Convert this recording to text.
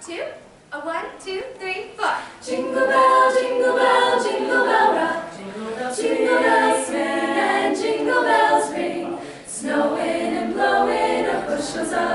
two, a 1, 2, 3, 4. Jingle bell rock. Jingle bells swing and jingle bells ring. Snowing and blowing up bushels of